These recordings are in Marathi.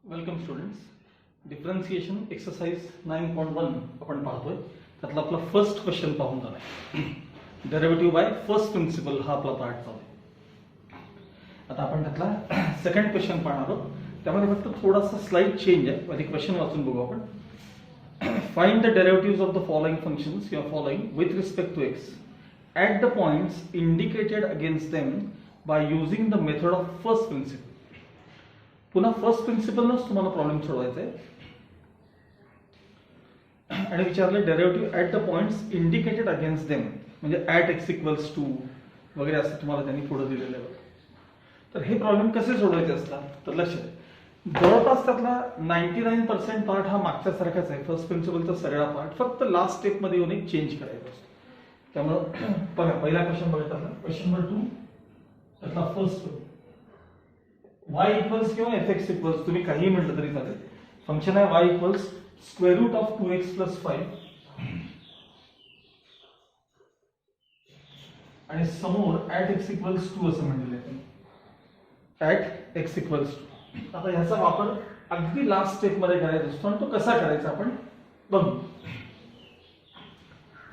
Welcome students. डिफरन्सिएशन एक्सरसाइज 9.1 आपण पाहतोय. त्यातला आपला फर्स्ट क्वेश्चन पाहून झालाय. डेरिव्हेटिव्ह बाय फर्स्ट प्रिन्सिपल हा आपला पार्ट चालू आहे. आता आपण त्यातला सेकंड क्वेश्चन पाहणार आहोत. त्यामध्ये फक्त थोडासा स्लाइड चेंज आहे. आधी क्वेश्चन वाचून बघू आपण. Find the derivatives of the following functions you are following with respect to X at the points indicated against them by using the method of first principle. पुन्हा फर्स्ट प्रिन्सिपलनच तुम्हाला प्रॉब्लेम सोडवायचा आहे आणि विचारले derivative at the points indicated against them, म्हणजे ऍट एक्स इक्वल्स टू वगैरे असं तुम्हाला त्यांनी पुढे दिलेलं आहे. तर हे प्रॉब्लेम कसे सोडवायचे असतात तर लक्षात जवळपास त्यातला 99% पार्ट हा मागच्या सारखाच आहे. फर्स्ट प्रिन्सिपलचा सगळा पार्ट फक्त लास्ट स्टेप मध्ये येऊन एक चेंज करायचा असतो. त्यामुळे बघा पहिला क्वेश्चन बघितला क्वेश्चन नंबर 2 त्यातला फर्स्ट y इक्वल्स किंवा fx इक्वल्स तुम्ही काही म्हटलं तरी चालेल. फंक्शन आहे y equals square root of 2x plus 5 आणि समोर ऍट x इक्वल्स 2 असं म्हटलेलं आहे. At x equals 2. आता ह्याचा वापर अगदी लास्ट स्टेप मध्ये करायचा असतो आणि तो कसा करायचा आपण बघू.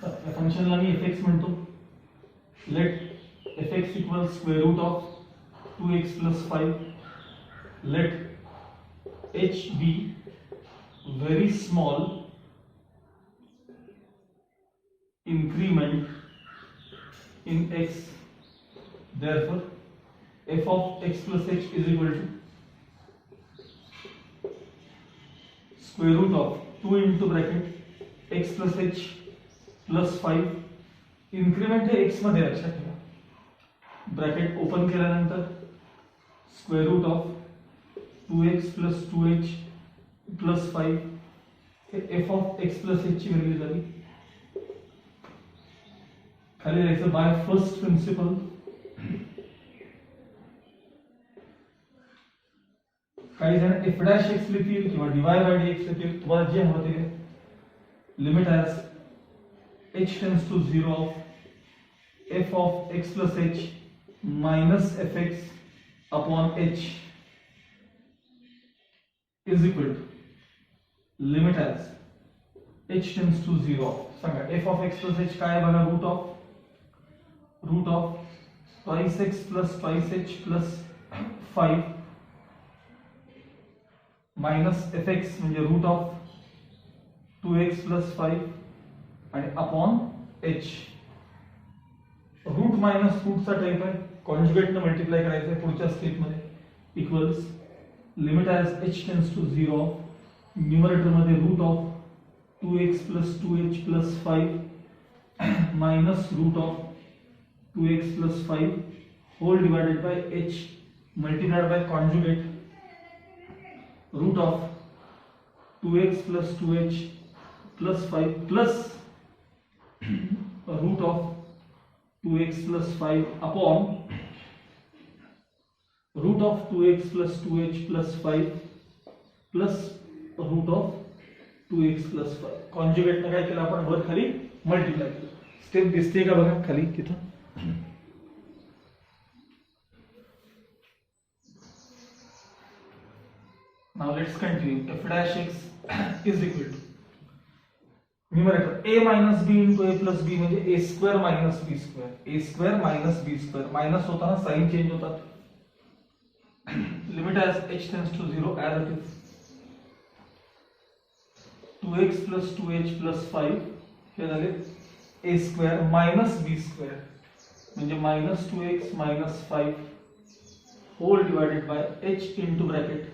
या फंक्शनला मी fx म्हणतो. Let fx equals square root of 2x plus 5. let h be very small increment in x, therefore f of x plus h is equal to square root of 2 into bracket x plus h plus 5. increment हे x मध्ये लक्षात ठेवा. ब्रॅकेट ओपन केल्यानंतर square root of 2x plus 2h plus 5 हे f of x plus h ची व्हॅल्यू झाली. खाली लिहायचं बाय फर्स्ट प्रिन्सिपल. काही जण f डॅश x लिहितील किंवा dy by dx लिहितील. तुम्हाला जे हवं ते limit as h tends to 0 of f of x plus h minus fx upon h is equal to limit as h tends to 0. सांगा f of x plus h काय बघा root of twice x plus twice h plus 5 minus fx म्हणजे root of 2x plus 5 आणि upon h. रूट मायनस रूटचा टाइप आहे. कॉन्जुगेटने मल्टिप्लाय करायचं आहे पुढच्या स्टेप मध्ये. Equals limit as h tends to 0 of numerator मध्ये root of 2x plus 2h plus 5 minus root of 2x plus 5 whole divided by h multiplied by conjugate root of 2x plus 2h plus 5 plus root of 2x plus 5 upon root of 2x plus 2h plus 5 plus root of 2x plus 5. Conjugate ने काय केलं आपण वर खाली मल्टिप्लाय केलं. स्टेप दिसते का बघा खाली तिथं. Now let's continue. f dash x is equal to numerator a minus b into a plus b म्हणजे a square minus b square. a square minus b square. Minus होताना साइन चेंज होतात. Limit as h tends to 0 as it is 2x plus 2h plus 5 हे झाले a square minus b square म्हणजे minus 2x minus 5 whole divided by h into bracket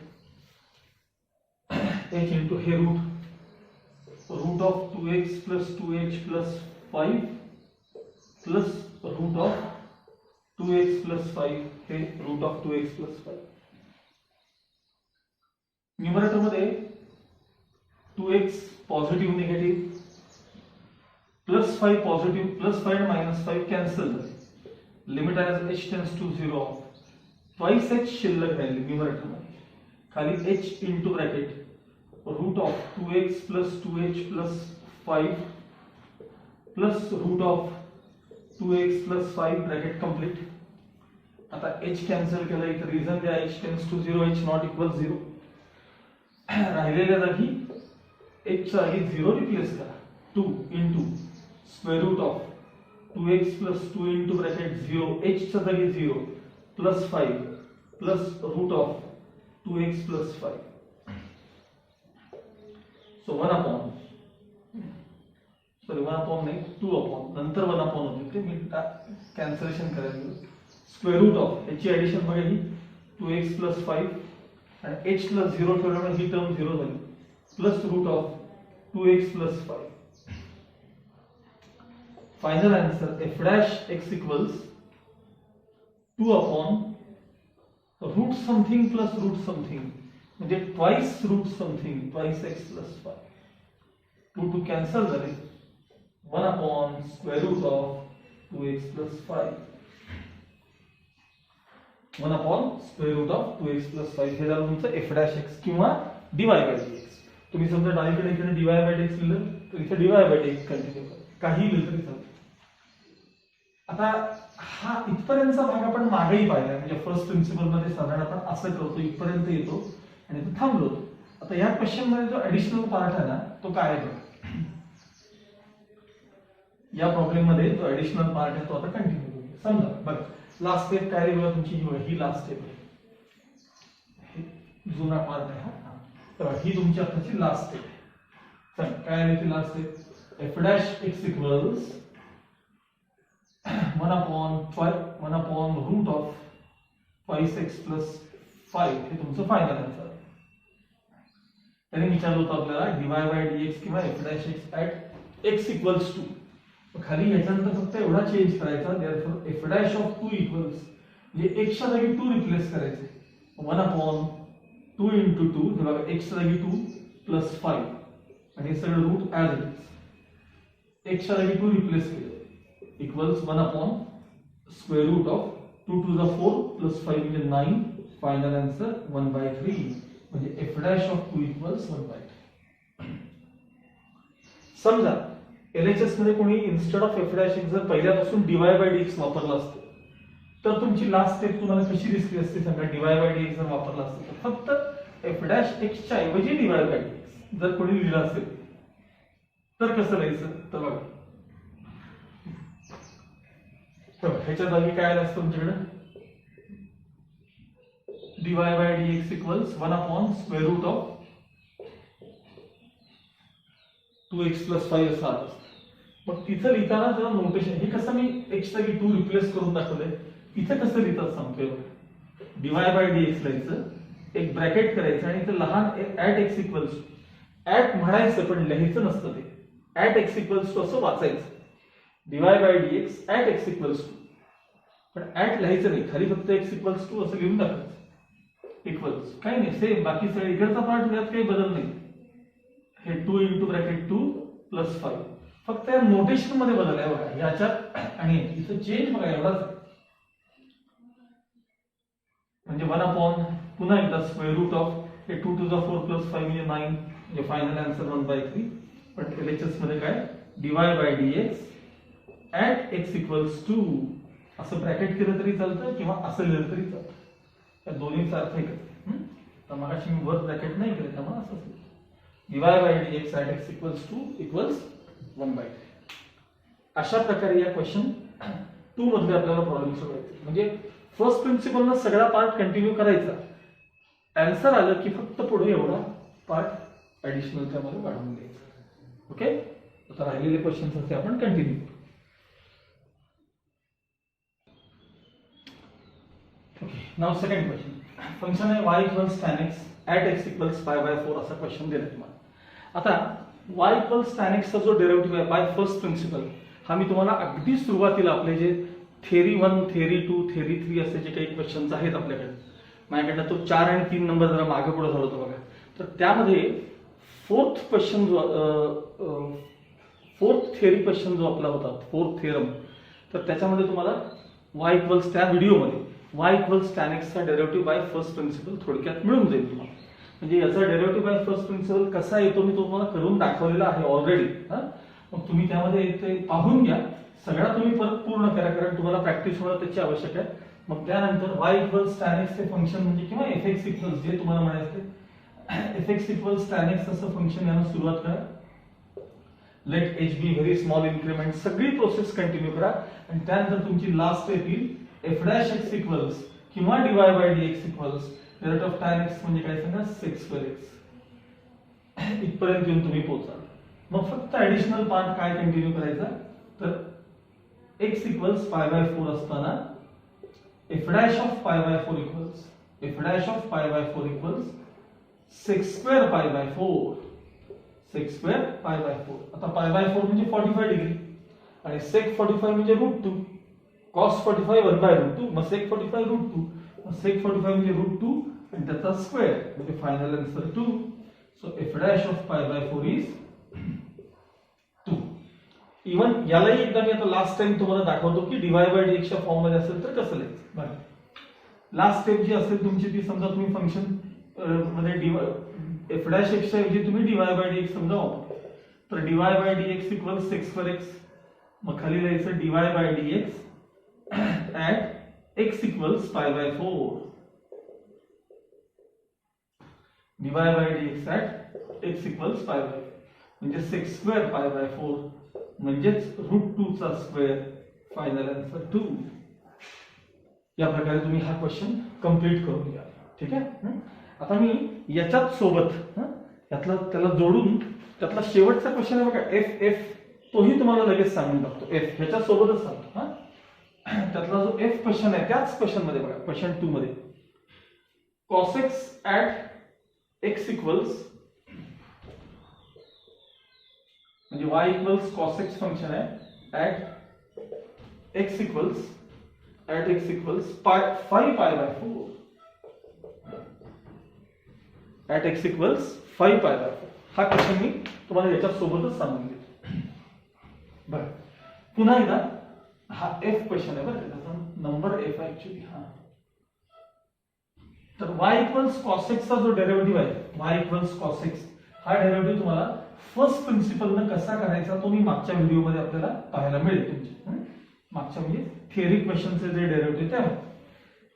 h into हे root of 2x plus 2h plus 5 plus root of 2x plus 5 हे root of 2x plus 5. Numerator मध्ये 2x positive negative plus 5 positive plus 5 minus 5 cancel झाले. Limit as h tends to 0 of twice h शिल्लक राहिली न्यूमरेटर मध्ये. खाली h into bracket root of 2x plus 2h plus 5 plus root of 2x plus 5 bracket complete. आता h कॅन्सल केला. इथं रिझन द्या h tends to 0 h not equal 0. राहिलेल्या जागी h च्या जागी 0 रिप्लेस करा. 2 into square root of 2x plus 2 into bracket 0 h च्या जागी 0 plus 5 plus root of 2x plus 5. So 1 upon नाही 2 upon नंतर 1 upon होते ते मी कॅन्सलेशन करायचं. स्क्वेअर रूट ऑफ याची ऍडिशन बघा ही 2x plus 5 आणि h plus 0 ठेवल्यामुळे ही टर्म 0 झाली plus root of 2x plus 5. Final answer f dash x equals 2 upon root something plus root something म्हणजे twice root something twice x plus 5. 2 cancel झाले 1 upon square root of 2x plus 5. 1 upon square root of 2x plus 5 हे झालं तुमचं f dash x किंवा dy by dx. तुम्ही समजा डावीकडे इकडे dy by dx लिहिलं तर इथे dy by dx कंटिन्यू करा, काही लिहिलं तरी चालतं. आता हा इथपर्यंतचा भाग आपण मागेही पाहिला, म्हणजे फर्स्ट प्रिन्सिपल मध्ये साधारण आपण असं करतो इथपर्यंत येतो आणि इथे थांबलो. आता या क्वेश्चन मध्ये जो ऍडिशनल पार्ट आहे ना तो काय आहे? या प्रॉब्लेम मध्ये जो ऍडिशनल पार्ट आहे तो आता कंटिन्यू करूया. समजा बघा लास्ट स्टेप काय आहे तुमची, ही लास्ट स्टेप आहे, जुना पार्ट आहे हा. तर ही तुमची आताची लास्ट स्टेप आहे. चल काय आहे ती last step? f dash x equals 1 upon root of 5x plus 5 हे तुमचं फायनल आन्सर. त्याने विचारलं होतं आपल्याला dy by dx किंवा f dash x at x equals 2. खाली याच्यानंतर फक्त एवढा चेंज करायचा, therefore f dash of 2 equals म्हणजे x च्या जागी 2 रिप्लेस करायचे. 1 upon 2 into 2 हे बघा x च्या जागी 2 plus 5 आणि सगळं root as it is. x च्या जागी 2 रिप्लेस केलं equals 1 upon square root of 2 to the 4 plus 5 म्हणजे 9. फायनल आन्सर 1/3 म्हणजे f dash of 2 equals 1/3. समजा LHS मध्ये कोणी instead of f dash x जर पहिल्यापासून dy by dx वापरला असतं तर तुमची लास्ट स्टेप तुम्हाला कशी दिसली असते सांगा? dy by dx जर वापरला असतं तर फक्त f dash x च्या ऐवजी dy by dx जर कोणी लिहिलं असेल तर कसं लिहायचं? तर बघा ह्याच्या जागी काय आलं असतं तुमच्याकडे? dy by dx equals 1 upon square root of 2x plus 5 असं आलं. मग तिथं लिहिताना जरा नोटेशन हे कसं मी x जागी 2 रिप्लेस करून दाखवलंय, इथं कसं लिहितात सांगतोय. dy by dx लिहायचं, एक ब्रॅकेट करायचं आणि इथं लहान at x equals at म्हणायचं पण लिहायचं नसतं ते. at x equals to असं वाचायचं. dy by dx at x equals to पण at लिहायचं नाही, खाली फक्त x equals to असं लिहून टाकायचं. इक्वल्स काही नाही, सेम बाकी सगळे इकडचा पार्ट यात काही बदल नाही. हे 2 into bracket 2 plus 5 फक्त या नोटेशन मध्ये बदल आहे बघा याच्यात आणि इथं चेंज बघा एवढाच. म्हणजे 1 upon पुन्हा एकदा स्क्वेअर रूट ऑफ हे 2 to the 4 plus 5 म्हणजे 9 म्हणजे फायनल आन्सर 1/3. पण LHS मध्ये काय dy by dx at x equals to असं ब्रॅकेट केलं तरी चालतं किंवा असं लिहिलं तरी चालतं. या दोन्हीचा अर्थ एकच. तर मगाशी मी वर ब्रॅकेट नाही केलं त्यामुळे असं असेल dy by dx at x equals to equals 1/3. अशा प्रकारे या क्वेश्चन 2 मध्ये आपल्याला प्रॉब्लेम सोडवायचे. म्हणजे फर्स्ट प्रिन्सिपल न सगळा पार्ट कंटिन्यू करायचा, आन्सर आलं की फक्त पुढे एवढा पार्ट ऍडिशनल त्यामध्ये वाढवून द्यायचा. ओके, आता राहिलेले क्वेश्चन्स असते आपण continue. Now second question. Function आहे y equals tan x at x equals pi/4 असा क्वेश्चन दिला तुम्हाला. आता y equals tan x चा जो डेरिव्हेटिव्ह आहे बाय फर्स्ट प्रिन्सिपल हा मी तुम्हाला अगदी सुरुवातीला आपले जे थेरी 1 थेरी 2 थेरी 3 असे जे काही क्वेश्चन्स आहेत आपल्याकडे, माझ्याकडनं तो 4 आणि 3 नंबर जरा मागे पुढे झाला होता बघा. तर त्यामध्ये फोर्थ क्वेश्चन जो फोर्थ थेरी क्वेश्चन जो आपला होता, फोर्थ थेरम, तर त्याच्यामध्ये तुम्हाला y इक्वल्स त्या व्हिडिओमध्ये y इक्वल्स tan x चा डेरिव्हेटिव्ह बाय फर्स्ट प्रिन्सिपल थोडक्यात मिळून जाईल तुम्हाला. म्हणजे याचा डेरिव्हेटिव्ह बाय फर्स्ट प्रिन्सिपल कसा येतो मी तुम्हाला करून दाखवलेला आहे ऑलरेडी. मग तुम्ही त्यामध्ये ते पाहून घ्या, सगळा तुम्ही परत पूर्ण करा कारण तुम्हाला प्रॅक्टिस होणं त्याची आवश्यक आहे. मग त्यानंतर y इक्वल्स tan x हे फंक्शन म्हणजे किंवा fx इक्वल्स जे तुम्हाला म्हणायचं F X equals tan X असं फंक्शन यानं सुरुवात करा. Let H be very small increment, सगळी प्रोसेस कंटिन्यू करा आणि त्यानंतर तुमची लास्ट स्टेप येईल एफ डॅश एक्स इक्वल्स किंवा dy by D X equals rate of tan X म्हणजे काय सांगा सेक स्क्वेअर एक्स. इथपर्यंत येऊन तुम्ही पोहोचाल. मग फक्त ऍडिशनल पार्ट काय कंटिन्यू करायचा तर एक्स इक्वल्स पाय बाय 4 असताना F dash of pi by 4 equals F dash of pi by 4 equals sec square pi by 4 sec square pi by 4. आता पाय बाय 4 म्हणजे 45 डिग्री आणि सेक 45 म्हणजे √2 cos 45 1 बाय √2 मग सेक 45 √2 मग सेक 45 म्हणजे √2 आणि त्याचा स्क्वेअर म्हणजे final answer 2. So F dash of pi by 4 is 2. Even यालाही एकदा मी आता लास्ट टाइम तुम्हाला दाखवतो की डीवाय बाय डीएक्स च्या फॉर्म मध्ये असेल तर कसं लिहायचं. बघा लास्ट स्टेप जी असेल तुमची ती समजा तुम्ही फंक्शन मध्ये एफ डॅश एक्स च्या ऐवजी तुम्ही डीवाय बाय डीएक्स समजा वापरतो तर D Y by D X equals sec square X. मग खाली लिहायचं D Y by dx at X equals pi by 4 D Y by dx at X equals pi by म्हणजे सेक स्क्वेअर पाय बाय 4 म्हणजेच √2 चा स्क्वेअर फायनल आन्सर 2. या प्रकारे तुम्ही हा क्वेश्चन कंप्लीट करून घ्या. ठीक आहे. आता मी याच्याच सोबत यातला त्याला जोडून त्यातला शेवटचा क्वेश्चन आहे बघा एफ एफ तोही तुम्हाला लगेच सांगून टाकतो. एफ ह्याच्या सोबतच सांगतो. त्यातला जो एफ क्वेश्चन आहे त्याच क्वेश्चन मध्ये बघा क्वेश्चन 2 मध्ये cos x at x equals म्हणजे y equals cos x function आहे at x equals 5 pi by 4 at x equals 5 pi by 4 हा क्वेश्चन मी तुम्हाला याच्या सोबतच सांगून देतो. बरं पुन्हा एकदा हा एफ क्वेश्चन आहे बरं त्याचा नंबर एफ आहे ऍक्च्युली. हा तर y इक्वल्स cos x चा जो डेरिव्हेटिव्ह आहे y इक्वल्स cos x हा डेरिव्हेटिव्ह तुम्हाला फर्स्ट प्रिन्सिपल न कसा करायचा तो मी मागच्या व्हिडिओ मध्ये आपल्याला पाहायला मिळेल. तुमच्या मागच्या म्हणजे थिअरी क्वेश्चनचे जे डेरिव्हेटिव्ह ते आहे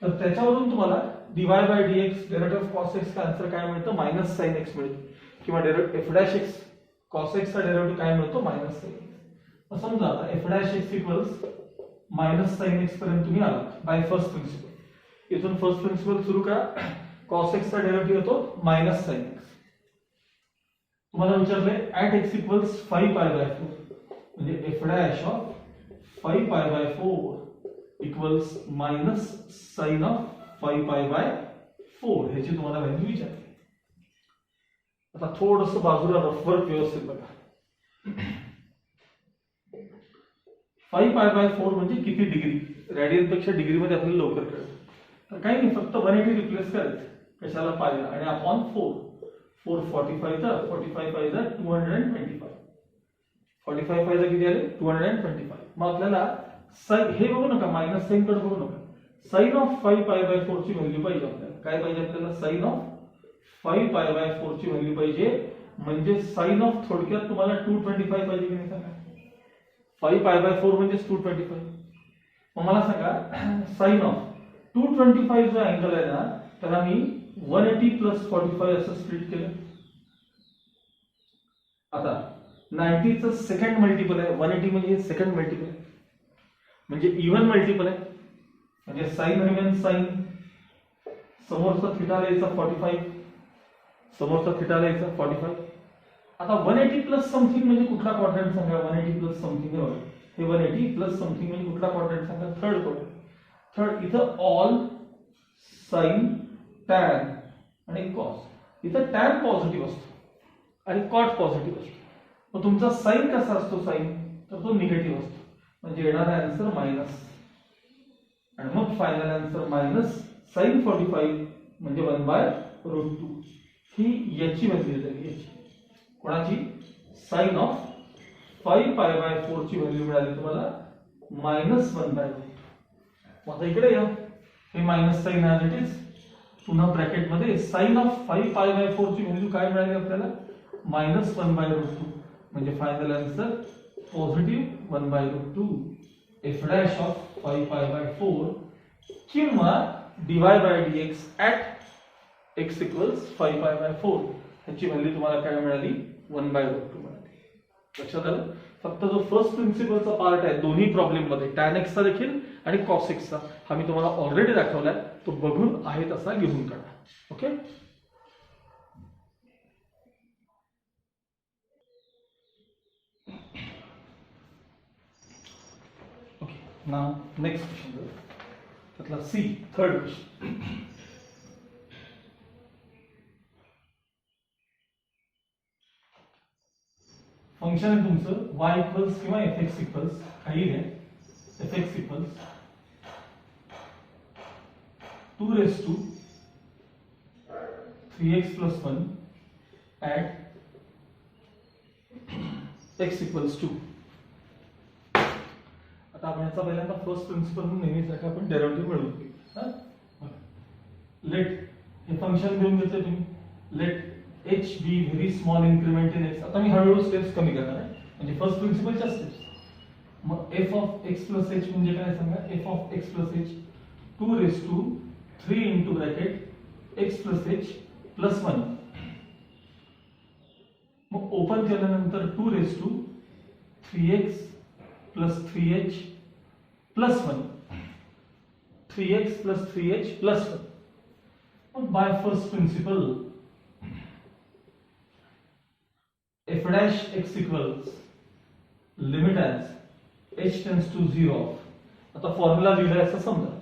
तर त्याच्यावरून तुम्हाला D Y by D X derivative of cos x चा आन्सर काय मिळतं मायनस साइन x मिळतो किंवा derivative F dash X cos x चा डेरिव्हेटिव्ह काय मिळतो मायनस साइन x. समजा आता F dash X equals minus sine X पर्यंत तुम्ही आलात बाय फर्स्ट प्रिन्सिपल. इथून फर्स्ट प्रिन्सिपल सुरू करा. cos x चा डेरिव्हेटिव्ह येतो मायनस साइन एक्स. तुम्हाला विचारले at X equals 5 pi by 4 म्हणजे F dash of 5 pi by 4 equals minus sine of 5 pi by 4 ह्याची तुम्हाला व्हॅल्यू विचारली. आता थोडस बाजूला रफ वर्क व्यवस्थित बघा. 5 पाय बाय 4 म्हणजे किती डिग्री रेडियन पेक्षा डिग्री मध्ये आपल्याला लवकर कळतं. तर काही नाही फक्त 180 रिप्लेस करायचं कशाला पाहिजे आणि अपॉन 445 तर 45 पाहिजे 225 45 पाहिजे किती आले 225. मग आपल्याला हे बघू नका मायनस साइन कडे बघू नका साइन ऑफ 5 पाय बाय 4 ची व्हॅल्यू पाहिजे आपल्याला. काय पाहिजे आपल्याला साइन ऑफ 5 पाय बाय 4 ची व्हॅल्यू पाहिजे म्हणजे साइन ऑफ थोडक्यात तुम्हाला 225 पाहिजे की नाही सांगा. 5 पाय बाय 4 म्हणजे 225. मग मला सांगा साइन ऑफ 225 जो अँगल आहे ना त्याला मी 180 प्लस 45 असं स्प्लिट केलं. आता 90 चं सेकंड मल्टिपल आहे 180 म्हणजे सेकंड मल्टिपल आहे म्हणजे इवन मल्टिपल आहे म्हणजे साइन रिमेन साइन समोरचा थीटा लिहायचा 45 समोरचा थीटा लिहायचा 45. आता 180 प्लस समथिंग म्हणजे कुठला क्वाड्रंट सांगा. 180 प्लस समथिंग हे 180 प्लस समथिंग म्हणजे कुठला क्वाड्रंट सांगा थर्ड क्वाड्रंट. थर्ड इथं ऑल साइन टॅन आणि कॉस इथं टॅन पॉझिटिव्ह असतो आणि कॉट पॉझिटिव्ह असतो. मग तुमचा साइन कसा असतो साइन तर तो निगेटिव्ह असतो म्हणजे येणारा आन्सर मायनस आणि मग फायनल आन्सर मायनस साइन 45 म्हणजे 1/√2. ही याची व्हॅल्यू झाली याची कोणाची साइन ऑफ 5 पाय बाय 4 ची व्हॅल्यू मिळाली तुम्हाला मायनस 1/√2. आता इकडे या हे minus sine as it is पुन्हा ब्रॅकेट मध्ये साइन ऑफ 5 पाय बाय 4 ची व्हॅल्यू काय मिळाली आपल्याला मायनस 1/√2 म्हणजे final answer positive 1/√2 F dash of 5 pi by 4 किंवा dy by dx at x equals 5π/4 ह्याची व्हॅल्यू तुम्हाला काय मिळाली 1/√2 मिळाली. लक्षात आलं. फक्त जो फर्स्ट प्रिन्सिपलचा पार्ट आहे दोन्ही प्रॉब्लेम मध्ये tan x चा देखील आणि cos x चा हा मी तुम्हाला ऑलरेडी दाखवलाय, तो बघून आहे तसा लिहून काढा. ओके. नाउ नेक्स्ट क्वेश्चन त्यातला सी थर्ड क्वेश्चन. फंक्शन आहे तुमचं y इक्वल्स किंवा fx इक्वल्स काही आहे. fx equals 2 raised to 3x plus 1 at x equals 2. आता आपण याचा पहिल्यांदा फर्स्ट प्रिन्सिपल नेहमीसारखं आपण डेरिव्हेटिव्ह मिळवून घेऊ. लेट हे फंक्शन घेऊन घेतलं तुम्ही. Let h be very small increment in x. आता मी हळूहळू स्टेप्स कमी करणार आहे म्हणजे फर्स्ट प्रिन्सिपलच्या स्टेप्स. मग f of x plus h म्हणजे काय सांगा. f of x plus h 2 raised to 3 into bracket x plus h plus 1. मग ओपन केल्यानंतर 2 raised to 3x plus 3h plus 1. 3x plus 3h plus 1. And by first principle, f dash x equals limit as h tends to 0 of. आता फॉर्म्युला लिहिला असं समजा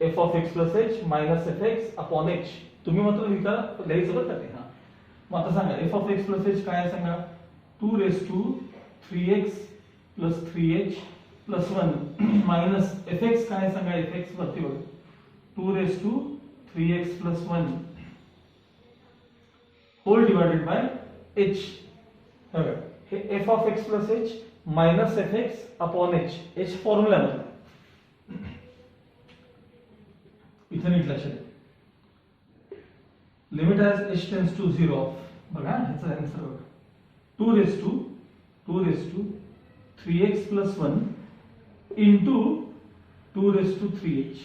f of x plus h minus fx upon h. तुम्ही मात्र लिहायचं बरं का ते. हा मग आता सांगा f of x plus h काय आहे सांगा. 2 raised to 3x plus 3h plus 1 minus fx काय आहे सांगा. fx वरती बघा 2 raised to 3x plus 1 whole divided by h. हे f of x plus h minus fx upon h. h formula मध्ये इथे नीट लक्षात द्या. Limit as h tends to 0 of. बघा ह्याचा आन्सर बघा 2 raised to 3x plus 1 into 2 raised to 3h.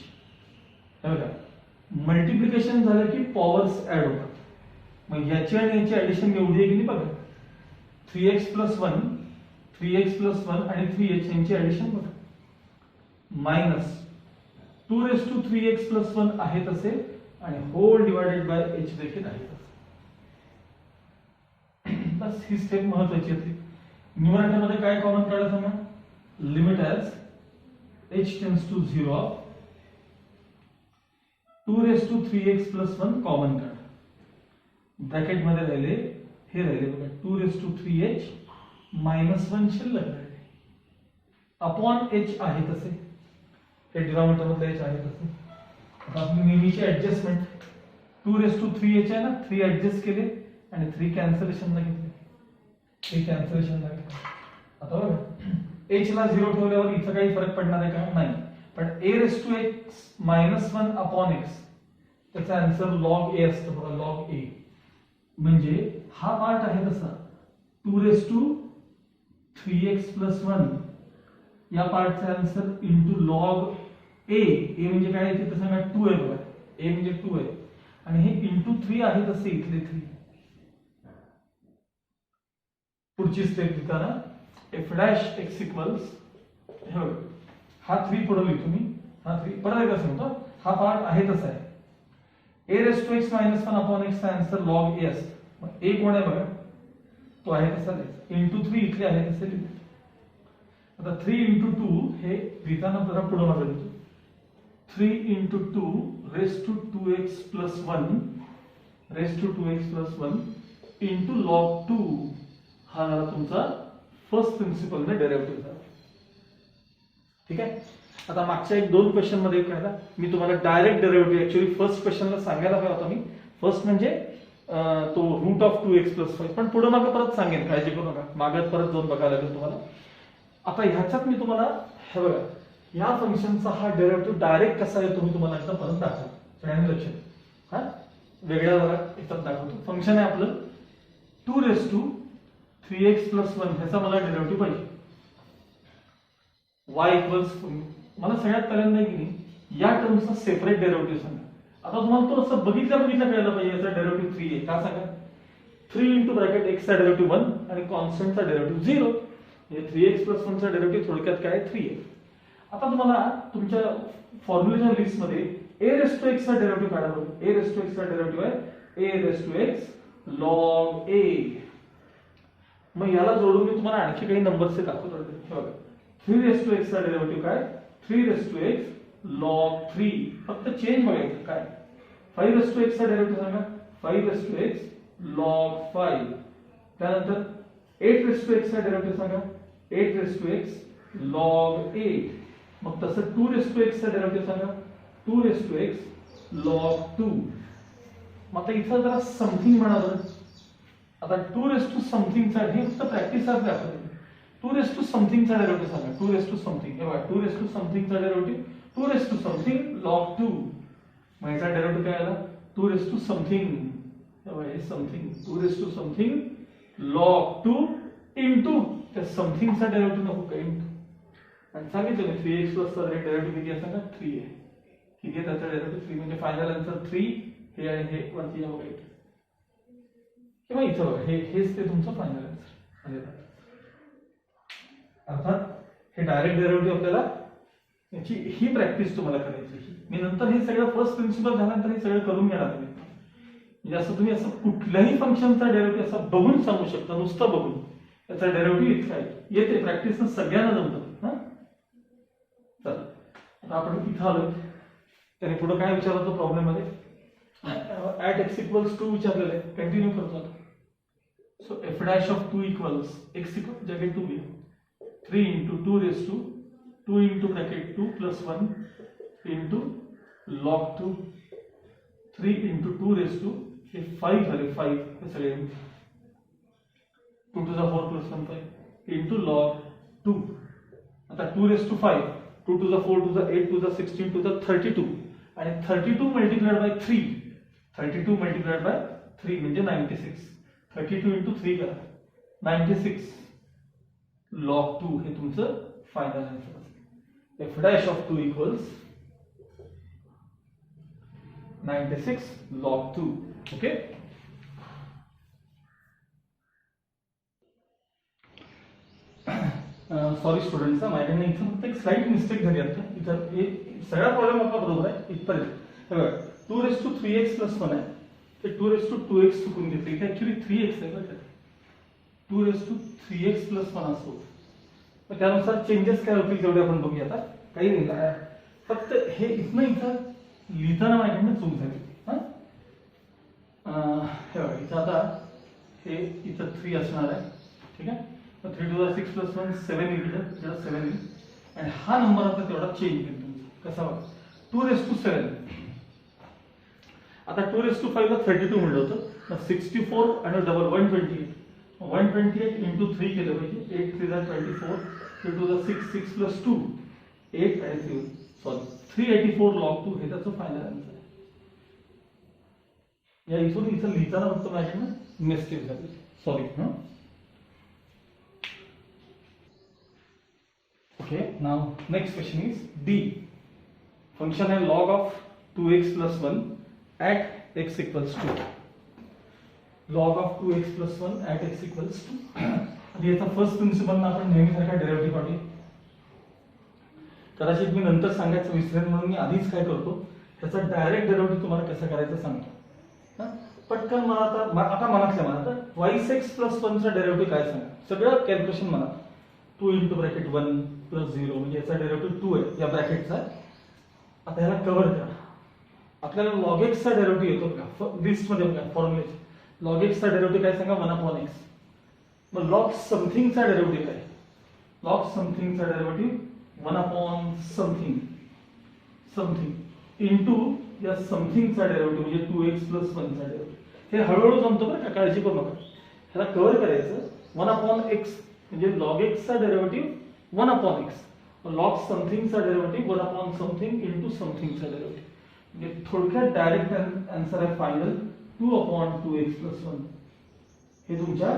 हे बघा मल्टिप्लिकेशन झालं की पॉवर्स ऍड होतात. मग याची आणि याची ऍडिशन एवढी आहे की नाही बघा. 3x plus 1 3x plus 1 आणि 3h यांची ऍडिशन बघा minus 2 raised to 3x plus 1 आहे तसे आणि होल डिवाइडेड बाय h देखील आहे तसे. बस ही स्टेप महत्त्वाची आहे. न्यूमरेटर मध्ये काय कॉमन काढायचं सांगा. Limit as h tends to 0 of 2 raised to 3x plus 1 common काढा. ब्रॅकेट मध्ये राहिले हे राहिले बघा 2 raised to 3h minus 1 शिल्लक राहिले अपॉन h आहे तसे. हे डिनॉमिनेटर मध्ये h आहे तसे. आता आपण नेहमीची ऍडजस्टमेंट 2 raised to 3h आहे ना 3 ऍडजस्ट केले आणि 3 कॅन्सलेशन ला घेतले. 3 कॅन्सलेशन ला घेतले. आता बघा h ला 0 ठेवल्यावर इथं काही फरक पडणार आहे का नाही. पण a raised to x minus 1 upon x त्याचा आन्सर log a असतो बघा. log a म्हणजे हा पार्ट आहे तसा 2 raised to 3x plus 1 या पार्टचा answer into log a. a म्हणजे काय आहे तिथे सांगा 2 आहे बघा. a म्हणजे 2 आहे आणि हे इंटू 3 आहे तसे इथले 3. पुढची स्टेप देताना f dash x equals हे बघा हा 3 पुढे लिहितो मी. हा 3 परत एकदा सांगतो. हा पार्ट आहे तसा आहे. a raised to x minus 1 upon x चा आन्सर log a असतो. मग a कोण आहे बघा तो आहे तसा लिहायचा. इंटू 3 इथले आहे तसे लिहितो. आता 3 into 2 हे लिहिताना जरा पुढे मागे लिहितो. 3 into 2 raised to 2x plus 1 raised to 2x plus 1 into log 2 हा झाला तुमचा फर्स्ट प्रिन्सिपल ने डेरिव्हेटिव्ह झाला. ठीक आहे. आता मागच्या एक दोन क्वेश्चन मध्ये काय झालं मी तुम्हाला डायरेक्ट डेरिव्हेटिव्ह ऍक्च्युअली फर्स्ट क्वेश्चनला सांगायला पाहिजे होता मी. फर्स्ट म्हणजे तो रूट ऑफ 2x plus 5 पण पुढे मागे परत सांगेन काळजी करू नका. मागे परत जाऊन बघायला लागेल तुम्हाला. आता ह्याच्यात मी तुम्हाला हे बघा या फंक्शनचा हा डेरिव्हेटिव्ह डायरेक्ट कसा येतो मी तुम्हाला एकदा परत दाखवतो. सगळ्यांनी लक्ष द्या. हा वेगळ्या वर्गात एकदा दाखवतो. फंक्शन आहे आपलं 2 raised to 3x plus 1 ह्याचा मला डेरिव्हेटिव्ह पाहिजे. y इक्वल्स मला सगळ्यात पहिल्यांदा की नाही या टर्मचा सेपरेट डेरिव्हेटिव्ह सांगा. आता तुम्हाला तो असं बघितल्या कळलं पाहिजे याचा डेरिव्हेटिव्ह 3 आहे का सांगा. 3 इंटू ब्रॅकेट x चा डेरिव्हेटिव्ह 1 आणि कॉन्स्टंटचा डेरिव्हेटिव्ह 0 म्हणजे 3x + 1 चा डेरिव्हेटिव्ह थोडक्यात काय 3 आहे. आता तुम्हाला तुमच्या फॉर्म्युलेच्या लिस्ट मध्ये a⁻x चा डेरिव्हेटिव्ह काढा बघा. a⁻x चा डेरिव्हेटिव्ह आहे a⁻x log a. मग याला जोडून मी तुम्हाला आणखी काही नंबर्स दाखवतो. हे बघा 3x चा डेरिव्हेटिव्ह काय 3x log 3. फक्त चेंज बघायचं काय 5x चा डेरिव्हेटिव्ह सांगा 5x log 5. त्यानंतर 8x चा डेरिव्हेटिव्ह सांगा 8x log 8. मग तसं 2x चा डेरिव्हेटिव्ह सांगा 2x log 2. मग आता इथं जरा समथिंग म्हणा बरं. आता 2 समथिंग चा हे फक्त प्रॅक्टिस साठी आपण 2 समथिंग चा डेरिव्हेटिव्ह सांगा 2 समथिंग. हे बघा 2 समथिंग चा डेरिव्हेटिव्ह 2 समथिंग log 2. मग याचा डेरिव्हेटिव्ह काय आला 2 समथिंग. हे बघा हे समथिंग 2 समथिंग log 2 इंटू त्या समथिंग चा डेरिव्हेटिव्ह नको का इंटू. आणि सांगितलं मी 3x चा डेरिव्हेटिव्ह किती आहे सांगा 3 आहे. किती आहे त्याचा डेरिव्हेटिव्ह 3 म्हणजे फायनल आन्सर 3. हे आणि हे वरती या बघा किंवा इथं बघा हेच ते तुमचं फायनल आन्सर. अर्थात हे डायरेक्ट डेरिव्हेटिव्ह आपल्याला याची ही प्रॅक्टिस तुम्हाला करायची. मी नंतर हे सगळं फर्स्ट प्रिन्सिपल झाल्यानंतर हे सगळं करून घेणार तुम्ही. म्हणजे असं तुम्ही असं कुठल्याही फंक्शनचा डेरिव्हेटिव्ह असं बघून सांगू शकता नुसतं बघून याचा डेरिव्हेटिव्ह इतका आहे येते प्रॅक्टिस सगळ्यांना जमतं. चला आता आपण इथं आलोय. त्याने पुढे काय विचारलं होतं प्रॉब्लेम मध्ये at x = 2 विचारलेलं आहे. कंटिन्यू करतो आता. So f' of 2 equals x जगह 2 है 3 into 2 raised to 2 into bracket 2 plus 1 into log 2 3 into 2 raised to 5 है 5 हे सगळे 2 to the 4 plus 1 5 into log 2. आता 2 raised to 5 2 to the 4 to the 8 to the 16 to the 32 आणि 32 multiplied by 3 32 multiplied by 3 म्हणजे 96. 32 into 3 करा 96 log 2 हे तुमचं फायनल आन्सर असेल. f' of 2 equals 96 log 2. Okay sorry students माझ्याकडनं इथं फक्त एक स्लाइट मिस्टेक झाली आता. इथं सगळा प्रॉब्लेम आपला बरोबर आहे इथपर्यंत. हे बघा 2 + 3x + 1 आहे ते 2 * 2x चुकून घेतले. इथे ऍक्च्युली 3x आहे बरं. 2 * 3x + 1 असतो. मग त्यानुसार चेंजेस काय होतील तेवढे आपण बघूया. आता काही नाही फक्त हे इथनं इथं लिहिताना माझ्याकडनं चूक झाली. हे बघा इथं आता हे इथं 3 असणार आहे. ठीक आहे 3 to the 6 plus 1 7 येईल. 7 येईल आणि हा नंबर आता तेवढा चेंज होईल तुमचा. कसा बघा 2 * 7. आता 2 * 5 ला 32 म्हणलं होतं. मग 64 आणि डबल 128 128 into 3 केलं पाहिजे. 8 3 24 3 to the 6 6 plus 2 8 आणि 3 सॉरी 384 log 2 हे त्याचं फायनल आन्सर आहे. या इथून इथं लिहिताना फक्त माझ्याकडनं मिस्टेक झाली sorry. Okay, now next question is D. Function है log of 2x plus 1 at x equals 2. Log of 2x plus 1 at x equals 2. आणि याचा फर्स्ट प्रिन्सिपल ना आपण नेहमीसारखा डेरिव्हेटिव्ह काढूया. कदाचित मी नंतर सांगायचं विसरेन म्हणून मी आधीच काय करतो त्याचा डायरेक्ट डेरिव्हेटिव्ह तुम्हाला कसं करायचं सांगतो. पटकन मला आता मनातल्या मनात twice x plus 1 चा डेरिव्हेटिव्ह काय सांगा. सगळं कॅल्क्युलेशन म्हणा 2 into bracket 1 plus 0 म्हणजे याचा डेरिव्हेटिव्ह 2 आहे या ब्रॅकेटचा. आता याला कव्हर करा. आपल्याला log x चा डेरिव्हेटिव्ह येतो का लिस्ट मध्ये बघा फॉर्म्युलेट log x चा डेरिव्हेटिव्ह काय सांगा 1/x. मग log समथिंग चा डेरिव्हेटिव्ह काय log समथिंग चा डेरिव्हेटिव्ह 1/something समथिंग इनटू या समथिंग चा डेरिव्हेटिव्ह म्हणजे 2x plus 1 चा डेरिव्हेटिव्ह. हे हळूहळू जमतो बरं का काळजी करू नका. ह्याला कव्हर करायचं 1/x म्हणजे log x चा डेरिव्हेटिव्ह 1/x. log समथिंग चा डेरिव्हेटिव्ह 1/something into समथिंग चा डेरिव्हेटिव्ह. म्हणजे थोडक्यात डायरेक्ट आन्सर आहे फायनल 2/2x plus 1. हे तुमच्या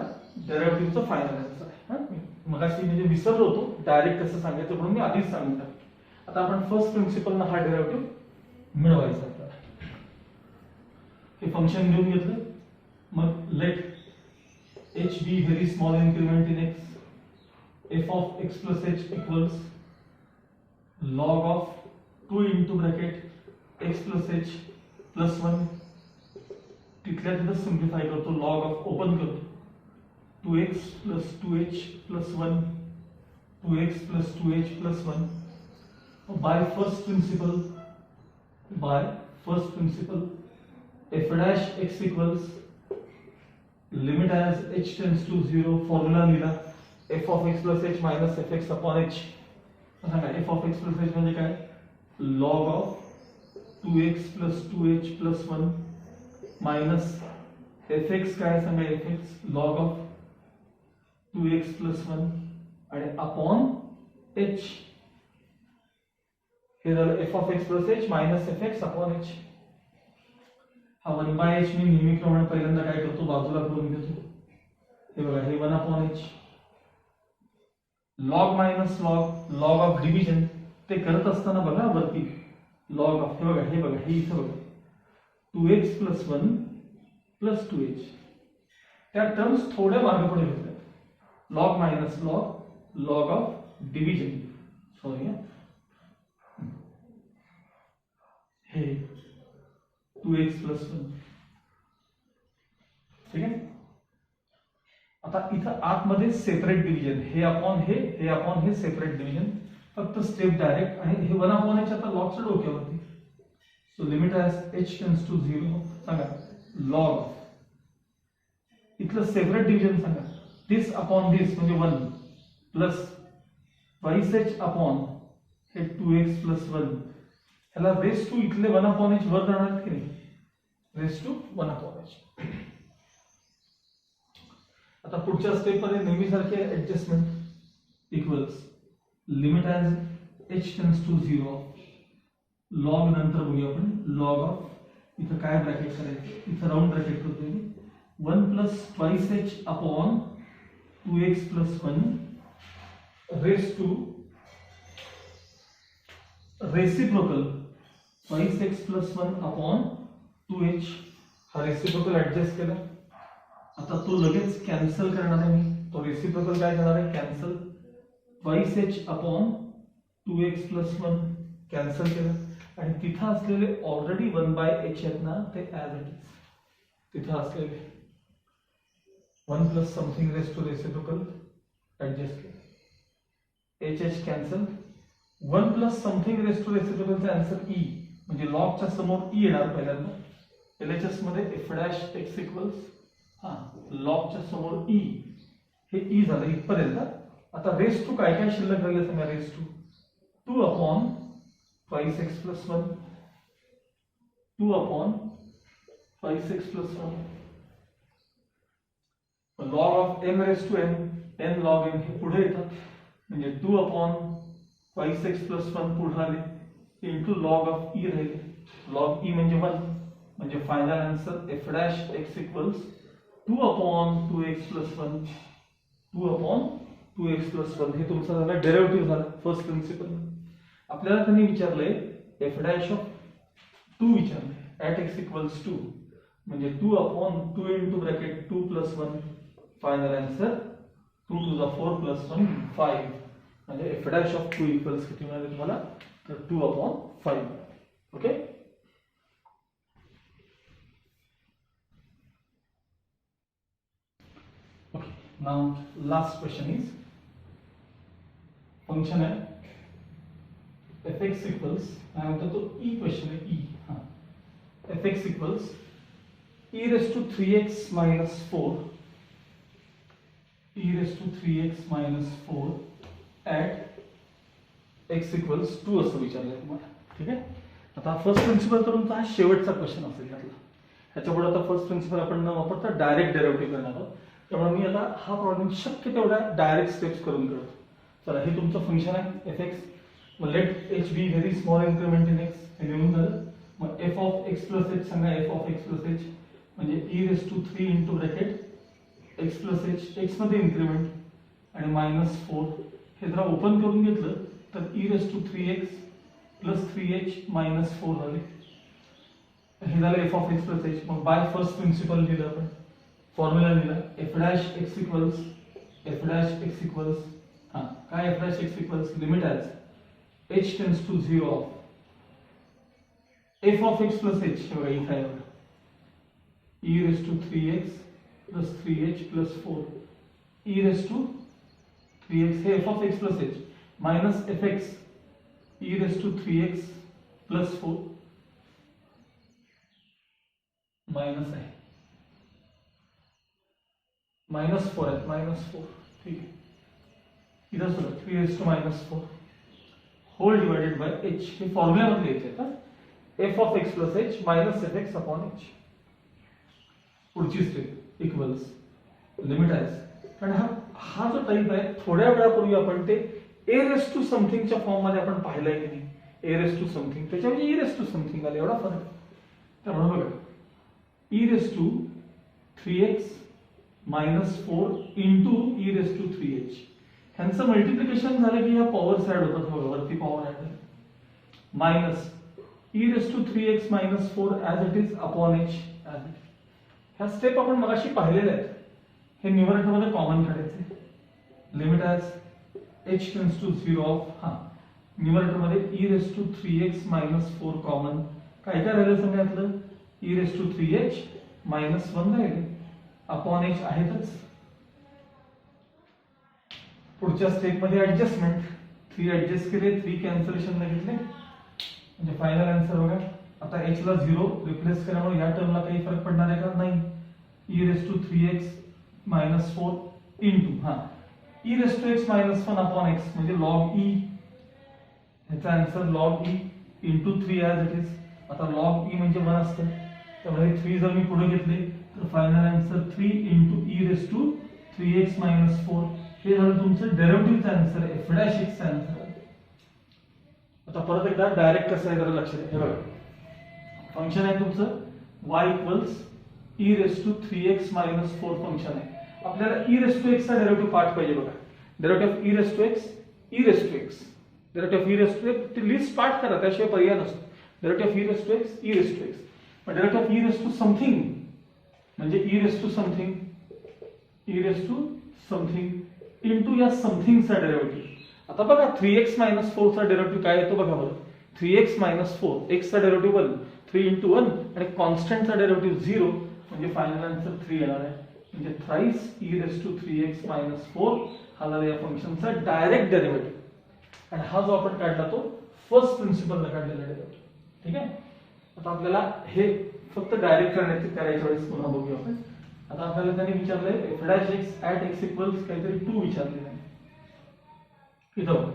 डेरिव्हेटिव्हचं फायनल आन्सर आहे. मगाशी म्हणजे विसरलो होतो डायरेक्ट कसं सांगायचं म्हणून मी आधीच सांगितलं. आता आपण फर्स्ट प्रिन्सिपलनं हा डेरिव्हेटिव्ह मिळवायचा आपल्याला. हे फंक्शन घेऊन घेतलं, मग let h be very small increment in x, f of x plus h equals log of 2 into bracket x plus h plus 1, तिथल्या तिथं सिम्प्लिफाय करतो, log of ओपन करतो 2x plus 2h plus 1, 2x plus 2h plus 1. by first principle f dash x equals limit as h tends to 0, formula लिहिला f of x plus h minus fx upon h. सांगा f of x plus h म्हणजे काय, log of 2x plus 2h plus 1 minus fx काय सांगा, fx log of 2x plus 1 आणि upon h. हे झालं f of x plus h minus fx upon h. हा 1 by h मी नेहमीप्रमाणे पहिल्यांदा काय करतो, बाजूला करून घेतो. हे बघा, हे 1 upon h. log minus log of division ते करत असताना बघा वरती log of, हे बघा हे इथं बघा 2x plus 1 plus 2h. त्या टर्म्स थोड्या मागे पुढे होतात. log minus log of division, sorry हे 2x plus 1. ठीक आहे. आता इथं आतमध्ये सेपरेट डिव्हिजन, हे अपॉन हे सेपरेट डिव्हिजन, फक्त स्टेप डायरेक्ट, आणि हे 1 अपॉन h आता लॉगच्या डोक्यावरती. So limit as h tends to 0, सांगा लॉग ऑफ, इथलं सेपरेट डिव्हिजन सांगा, दिस अपॉन दिस म्हणजे 1 प्लस ट्वाइस h अपॉन हे 2x प्लस 1. ह्याला रेस टू इथले 1 अपॉन h वर जाणार की नाही, रेस टू 1 अपॉन h. आता पुढच्या स्टेप मध्ये नेहमीसारखे adjustment equals limit as h tends to 0, log नंतर बघूया आपण, लॉग ऑफ, इथं काय ब्रॅकेट करायचं, इथं राऊंड ब्रॅकेट करतोय मी, 1 plus twice h upon 2x plus 1 raise to reciprocal twice x plus 1 upon 2h. हा रेसिप्रोकल ऍडजस्ट केला, आता तो लगेच कॅन्सल करणार आहे मी, तो रेसिप्रोकल काय करणार आहे, cancel, twice h upon 2x plus 1 cancel केलं, आणि तिथं असलेले ऑलरेडी 1 by h आहेत ना, ते ॲज इट इज तिथं असलेले 1 plus something raise to reciprocal adjust केलं, h cancel, 1 plus something raise to रेसिप्रोकलचा आन्सर e, म्हणजे लॉगच्या समोर e येणार पहिल्यांदा. LHS मध्ये f dash x इक्वल्स, हा लॉगच्या समोर e, हे e झालं इथपर्यंत. आता रेस टू काय काय शिल्लक राहिले सांगा, raise to 2 upon twice x plus 1, 2 upon twice x plus 1, log of m raise to n log m हे पुढे येतात, म्हणजे 2 अपॉन ट्वाइस x प्लस 1 पुढे आले, इंटू लॉग ऑफ e राहिले, लॉग e म्हणजे 1, म्हणजे final answer f dash x equals 2 upon 2x plus 1, 2 upon 2x plus 1. हे तुमचा झाला डेरिव्हेटिव्ह झाला फर्स्ट प्रिन्सिपल. आपल्याला त्यांनी विचारलंय f dash ऑफ 2 विचारलंय ॲट x इक्वल्स 2, म्हणजे 2 upon 2 into bracket 2 plus 1, final answer 2 to the 4 plus 1 5, म्हणजे f dash ऑफ 2 इक्वल्स किती मिळाले तुम्हाला, तर 2 upon 5. Okay, okay, now last question is function है fx equals, तो e question है, e, हाँ, fx equals e raised to 3x minus 4, e raised to 3x minus 4 at x equals 2 असं विचारलंय तुम्हाला. ठीक आहे. आता फर्स्ट प्रिन्सिपल करून हा शेवटचा क्वेश्चन असेल यातला. ह्याच्यापुढे आता फर्स्ट प्रिन्सिपल आपण न वापरता डायरेक्ट डेरिव्हेटिव्ह करणार आहोत, त्यामुळे मी आता हा प्रॉब्लेम शक्य तेवढ्या डायरेक्ट स्टेप्स करून करतो. चला, हे तुमचं फंक्शन आहे fx, मग let h be very small increment in x, हे लिहून झालं. मग f of x plus h सांगा, f of x plus h म्हणजे e raise to 3 into bracket x plus h, x मध्ये इन्क्रिमेंट आणि मायनस 4, हे जरा ओपन करून घेतलं तर e raise to 3x plus 3h minus 4 झाले. हे झालं F of X plus H. मग बाय फर्स्ट प्रिन्सिपल लिहिलं आपण, फॉर्म्युला लिहिला एफ डॅश एक्स इक्वल्स हा काय F dash X equals limit as H tends to 0 of F of X plus H. हे बघा इथे आहे बघा e raised to 3x plus 3h plus 4 e raised to 3x हे f of x plus h minus fx e raised to 3x plus 4 minus आहे -4 आहे -4. ठीक आहे इधर सुद्धा 3 raised to -4 whole divided by h. हे फॉर्म्युला मध्ये लिहायचे आहे f of x plus h minus fx upon h. पुढची स्टेप इक्वल्स लिमिट आहे. कारण हा जो टाइप आहे थोड्या वेळापूर्वी आपण ते ए रेस टू समथिंगच्या फॉर्म मध्ये आपण पाहिलंय की नाही. ए रेस टू समथिंग त्याच्यामध्ये ई रेस टू समथिंग आले एवढा फरक. त्यामुळे बघा E raise to 3x -4 into E raise to 3h ह्यांचं मल्टिप्लिकेशन झालं की ह्या पॉवर ऍड होतात बघा वरती power add minus E raise to 3x -4 as it is upon h as it. ह्या स्टेप आपण मगाशी पाहिलेल्या आहेत. हे न्यूमरेटर मध्ये कॉमन काढायचे limit as h tends to 0 of हा न्यूमरेटर मध्ये e raise to 3x -4 common. काय काय राहिलं सांगितलं e रेस टू 3h -1 राहिले अपॉन h आहेतच. पुढच्या स्टेप मध्ये ऍडजस्टमेंट 3 ऍडजस्ट केले 3 कॅन्सलेशन घेतले म्हणजे फायनल आन्सर बघा. आता h ला 0 रिप्लेस केल्यामुळे या टर्मला काही फरक पडणार आहे का नाही. e raise to 3x -4 into हा e raise to x -1 upon x म्हणजे log e ह्याचा answer log e into 3 as it is. आता log e म्हणजे 1 असतं त्यामुळे 3 जर मी पुढे घेतले तर final answer 3 into e raise to 3x -4 हे झालं तुमचं डेरिव्हेटिव्हचं आन्सर f डॅश x चा आन्सर. आता परत एकदा डायरेक्ट कसं आहे जरा लक्षात हे बघा. फंक्शन आहे तुमचं y equals e raise to 3x -4 function आहे. आपल्याला e रेस टू x चा डेरिव्हेटिव्ह पार्ट पाहिजे बघा. Derivative e raise to x derivative e raise to x ते लिस्ट पार्ट करा त्याशिवाय पर्याय नसतो. Derivative e raise to x पण derivative e raise to something म्हणजे e raise to something into या समथिंगचा डेरिव्हेटिव्ह. आता बघा 3x -4 चा डेरिव्हेटिव्ह काय येतो बघा बरं. 3x -4 x चा डेरिव्हेटिव्ह 1 3 इंटू 1 आणि कॉन्स्टंटचा डेरिव्हेटिव्ह 0 म्हणजे फायनल आन्सर 3 येणार आहे. म्हणजे thrice e raise to 3x -4 हा झाला या फंक्शनचा डायरेक्ट डेरिव्हेटिव्ह. आणि हा जो आपण काढला तो फर्स्ट प्रिन्सिपलला काढलेला डेरिव्हेटिव्ह. ठीक आहे. आता आपल्याला हे फक्त डायरेक्ट करायच्या वेळेस पुन्हा बघूया आपण. आता आपल्याला त्यांनी विचारलंय f dash x at x equals काहीतरी 2 विचारलेलं आहे. इथं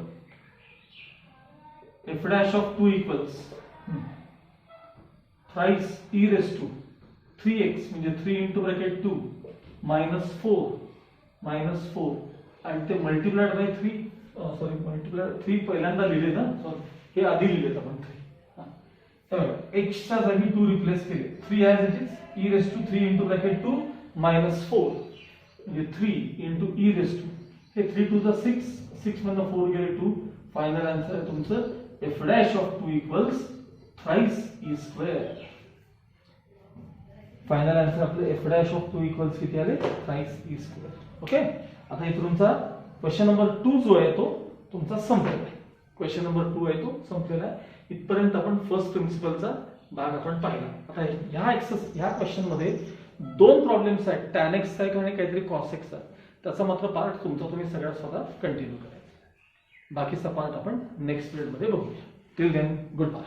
f dash of 2 equals thrice e raise to 3x म्हणजे 3 इंटू ब्रॅकेट 2 -4 आणि ते मल्टिप्लाइड बाय 3 मल्टिप्लाइड 3 पहिल्यांदा लिहिले ना सॉरी हे आधी लिहिलेत आपण 3 h च्या जागी 2 रिप्लेस केले 3 as it is e raise to 3 into bracket 2 -4 म्हणजे 3 इंटू e रेस टू हे 3 टू 6 मधनं 4 गेले 2 फायनल आन्सर आहे तुमचं f dash of 2 equals thrice e square. Final answer आपलं f डॅश ऑफ 2 इक्वल्स किती आले थ्राइस e स्क्वेअर. ओके. आता इथे तुमचा क्वेश्चन नंबर 2 जो आहे तो तुमचा संपलेला आहे. क्वेश्चन नंबर 2 आहे तो संपलेला आहे. इथपर्यंत आपण फर्स्ट प्रिन्सिपलचा भाग आपण पाहिला. आता ह्या क्वेश्चन मध्ये 2 प्रॉब्लेम्स आहेत tan x चा आणि काहीतरी cos x चा. त्याचा मात्र पार्ट तुमचा तुम्ही सगळ्या स्वतः कंटिन्यू करायचा. बाकीचा पार्ट आपण नेक्स्ट पिरियड मध्ये बघूया. Till then good bye.